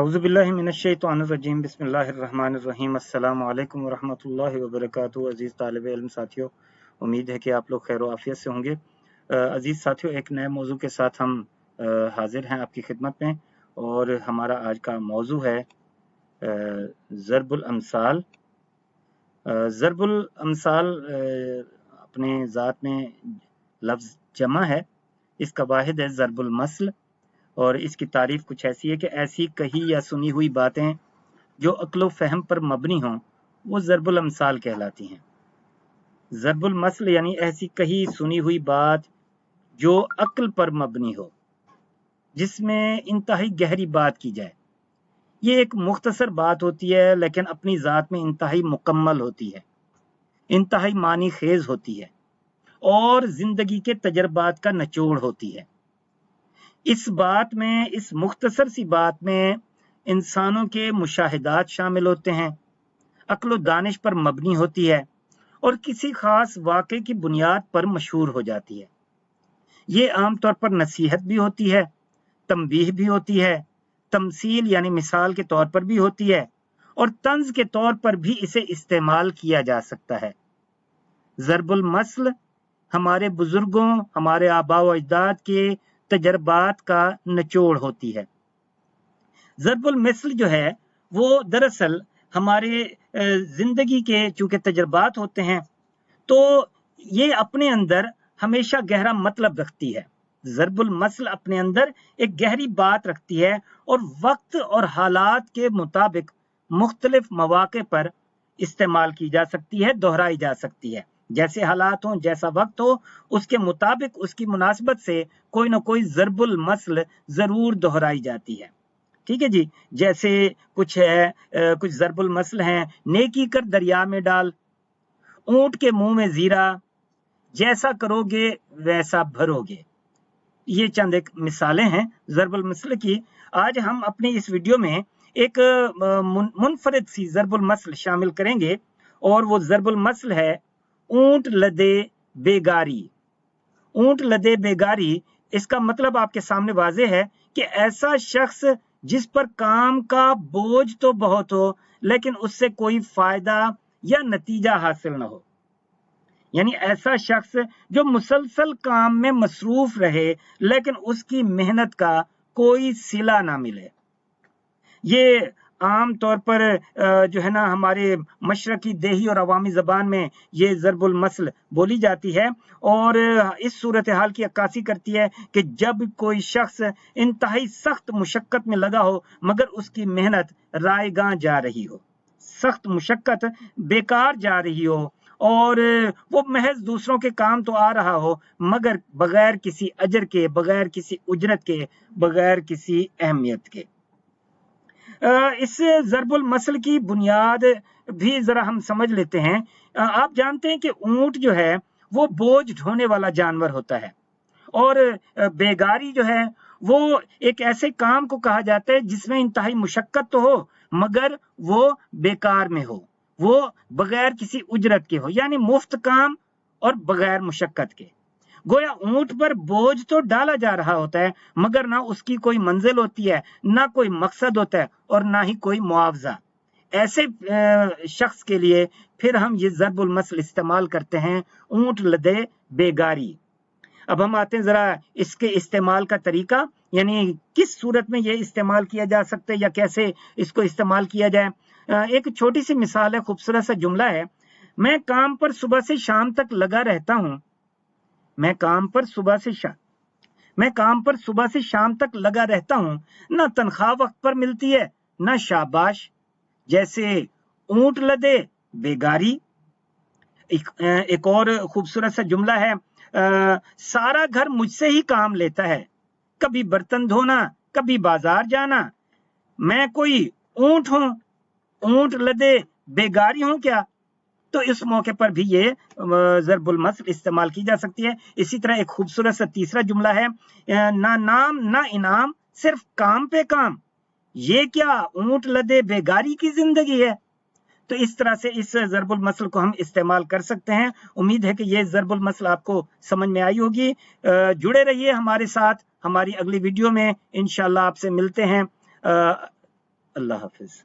औज़ुबिल्लाहि मिनश्शैतानिर्रजीम बिस्मिल्लाहिर्रहमानिर्रहीम अस्सलामु अलैकुम वरहमतुल्लाहि वबरकातुहू। अजीज़ तालिब इल्म साथियों, उम्मीद है कि आप लोग खैर आफियत से होंगे। अजीज़ साथियों, एक नए मौजू के साथ हम हाजिर हैं आपकी खिदमत में, और हमारा आज का मौजू है ज़रबुल अमसाल। ज़रबुल अमसाल अपने ज़ात में लफ्ज़ जमा है, इसका वाहिद है ज़रबुल मसल, और इसकी तारीफ कुछ ऐसी है कि ऐसी कही या सुनी हुई बातें जो अक्ल व फहम पर मबनी हों वो ज़रबुल अमसाल कहलाती हैं। ज़रबुल मसल यानी ऐसी कही सुनी हुई बात जो अक्ल पर मबनी हो, जिसमें इंतहाई गहरी बात की जाए। ये एक मुख्तसर बात होती है, लेकिन अपनी ज़ात में इंतहाई मुकम्मल होती है, इंतहाई मानी खेज होती है, और जिंदगी के तजर्बात का निचोड़ होती है। इस बात में, इस मुख्तसर सी बात में इंसानों के मुशाहिदात शामिल होते हैं, अक्ल व दानिश पर मबनी होती है, और किसी खास वाक़े की बुनियाद पर मशहूर हो जाती है। ये आमतौर पर नसीहत भी होती है, तंबीह भी होती है, तमसील यानी मिसाल के तौर पर भी होती है, और तंज के तौर पर भी इसे इस्तेमाल किया जा सकता है। ज़रबुल मसल हमारे बुजुर्गों, हमारे आबा व अजदाद के तजर्बात का निचोड़ होती है। ज़रबुल मिसल जो है वो दरअसल हमारे जिंदगी के चूंकि तजर्बात होते हैं, तो ये अपने अंदर हमेशा गहरा मतलब रखती है। ज़रबुल मसल अपने अंदर एक गहरी बात रखती है, और वक्त और हालात के मुताबिक मुख्तलिफ मौके पर इस्तेमाल की जा सकती है, दोहराई जा सकती है। जैसे हालात हों, जैसा वक्त हो, उसके मुताबिक, उसकी मुनासिबत से कोई ना कोई ज़रबुल मसल जरूर दोहराई जाती है। ठीक है जी। जैसे कुछ है, कुछ ज़रबुल मसल हैं, नेकी कर दरिया में डाल, ऊंट के मुंह में जीरा, जैसा करोगे वैसा भरोगे। ये चंद एक मिसालें हैं ज़रबुल मसल की। आज हम अपनी इस वीडियो में एक मुनफरिद सी ज़रबुल मसल शामिल करेंगे, और वो ज़रबुल मसल है ऊंट लदे बेगारी। ऊंट लदे बेगारी, इसका मतलब आपके सामने वाज़े है कि ऐसा शख्स जिस पर काम का बोझ तो बहुत हो, लेकिन उससे कोई फायदा या नतीजा हासिल न हो। यानी ऐसा शख्स जो मुसलसल काम में मसरूफ रहे, लेकिन उसकी मेहनत का कोई सिला ना मिले। ये आम तौर पर जो है ना, हमारे मशरकी देही और अवामी ज़बान में ये ज़रबुल मसल बोली जाती है, और इस सूरत हाल की अक्कासी करती है कि जब कोई शख्स इंतहाई सख्त मुशक्कत में लगा हो, मगर उसकी मेहनत रायगां जा रही हो, सख्त मुशक्कत बेकार जा रही हो, और वो महज दूसरों के काम तो आ रहा हो, मगर बगैर किसी अजर के, बगैर किसी उजरत के, बगैर किसी अहमियत के। इस ज़रबुल मसल की बुनियाद भी जरा हम समझ लेते हैं। आप जानते हैं कि ऊंट जो है वो बोझ ढोने वाला जानवर होता है, और बेगारी जो है वो एक ऐसे काम को कहा जाता है जिसमें इंतहाई मुशक्कत तो हो, मगर वो बेकार में हो, वो बगैर किसी उजरत के हो, यानी मुफ्त काम और बगैर मुशक्कत के। गोया ऊंट पर बोझ तो डाला जा रहा होता है, मगर ना उसकी कोई मंजिल होती है, ना कोई मकसद होता है, और ना ही कोई मुआवजा। ऐसे शख्स के लिए फिर हम ये ज़रबुल मसल इस्तेमाल करते हैं, ऊंट लदे बेगारी। अब हम आते हैं जरा इसके इस्तेमाल का तरीका, यानी किस सूरत में ये इस्तेमाल किया जा सकता है या कैसे इसको इस्तेमाल किया जाए। एक छोटी सी मिसाल है, खूबसूरत सा जुमला है। मैं काम पर सुबह से शाम तक लगा रहता हूं, मैं काम पर सुबह से शाम तक लगा रहता हूं, ना तनख्वाह वक्त पर मिलती है, ना शाबाश। जैसे ऊंट लदे बेगारी। एक और खूबसूरत सा जुमला है, सारा घर मुझसे ही काम लेता है, कभी बर्तन धोना, कभी बाजार जाना, मैं कोई ऊंट हूं, ऊंट लदे बेगारी हूं क्या? तो इस मौके पर भी ये ज़रबुल मसल इस्तेमाल की जा सकती है। इसी तरह एक खूबसूरत सा तीसरा जुमला है, ना नाम ना इनाम, सिर्फ काम पे काम, ये क्या ऊंट लदे बेगारी की जिंदगी है। तो इस तरह से इस ज़रबुल मसल को हम इस्तेमाल कर सकते हैं। उम्मीद है कि ये ज़रबुल मसल आपको समझ में आई होगी। जुड़े रहिए हमारे साथ, हमारी अगली वीडियो में इंशाल्लाह आपसे मिलते हैं। اللہ حافظ.